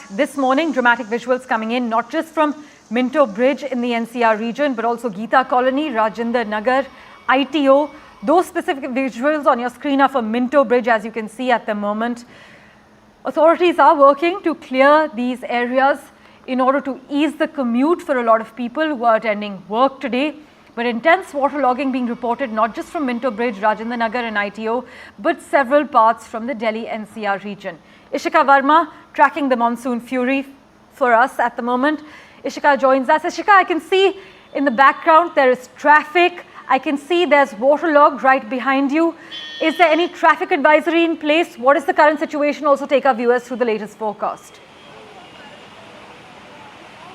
fact, this morning, dramatic visuals coming in, not just from Minto Bridge in the NCR region, but also Geeta Colony, Rajinder Nagar, ITO. Those specific visuals on your screen are for Minto Bridge, as you can see at the moment. Authorities are working to clear these areas in order to ease the commute for a lot of people who are attending work today. But intense waterlogging being reported not just from Minto Bridge, Rajinder Nagar and ITO, but several parts from the Delhi NCR region. Ishika Verma tracking the monsoon fury for us at the moment. Ishika joins us. Ishika, I can see in the background there is traffic. I can see there's waterlogged right behind you. Is there any traffic advisory in place? What is the current situation? Also take our viewers through the latest forecast.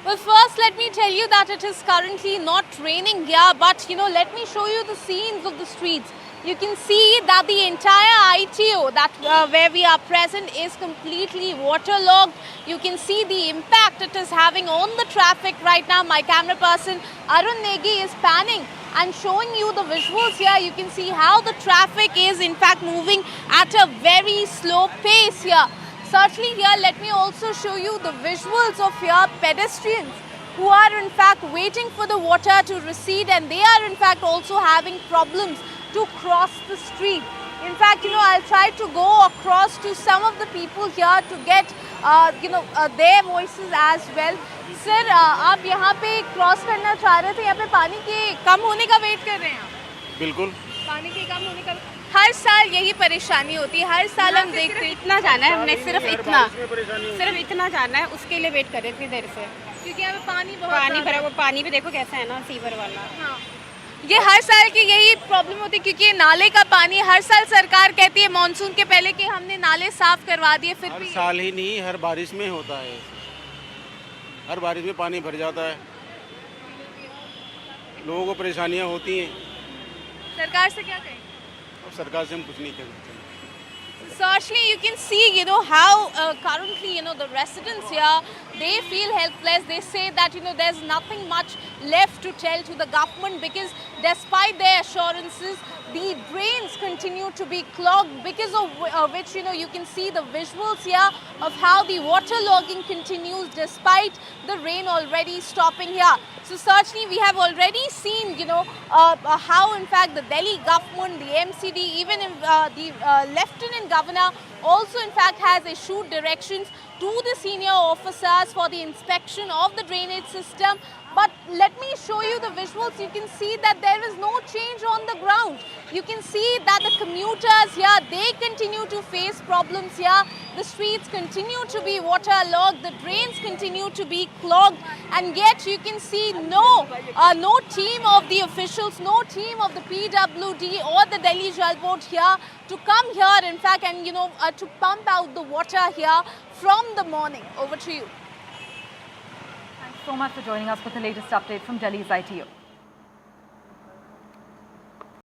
Well, first let me tell you that it is currently not raining here, but let me show you the scenes of the streets. You can see that the entire ITO where we are present is completely waterlogged. You can see the impact it is having on the traffic right now. My camera person Arun Negi is panning and showing you the visuals here. You can see how the traffic is in fact moving at a very slow pace here. Certainly here, let me also show you the visuals of here pedestrians who are in fact waiting for the water to recede, and they are in fact also having problems to cross the street. In fact, I'll try to go across to some of the people here to get their voices as well. Sir, आप यहाँ पे cross करना चाह रहे थे, यहाँ पे पानी के कम होने का वेट कर रहे हैं आप? बिल्कुल, पानी के कम होने का हर साल यही परेशानी होती है। हर साल हम देखते हैं इतना जाना है, हमने सिर्फ इतना जाना है, उसके लिए वेट कर रहे इतनी देर से, क्योंकि यहाँ पे पानी भरा हुआ। पानी भी देखो कैसा है ना, सीवर वाला। हाँ, ये हर साल की यही प्रॉब्लम होती है, क्योंकि नाले का पानी हर साल सरकार कहती है मानसून के पहले कि हमने नाले साफ करवा दिए, फिर हर भी साल ही नहीं, हर बारिश में होता है। हर बारिश में पानी भर जाता है, लोगों को परेशानियाँ होती हैं। सरकार से क्या कहें? सरकार से हम कुछ नहीं कहना चाहते। Certainly, you can see, how currently, the residents here, they feel helpless. They say that, there's nothing much left to tell to the government, because despite their assurances, the drains continue to be clogged, because of which, you can see the visuals here of how the waterlogging continues despite the rain already stopping here. So certainly we have already seen, how in fact the Delhi government, the MCD, even the Lieutenant Governor also in fact has issued directions to the senior officers for the inspection of the drainage system. But let me show you the visuals. You can see that there is no change on the ground. You can see that the commuters here, they continue to face problems here. The streets continue to be waterlogged. The drains continue to be clogged. And yet you can see no team of the officials, no team of the PWD or the Delhi Jal Board here to come here, in fact, and to pump out the water here from the morning. Over to you. Thanks so much for joining us for the latest update from Delhi's ITO.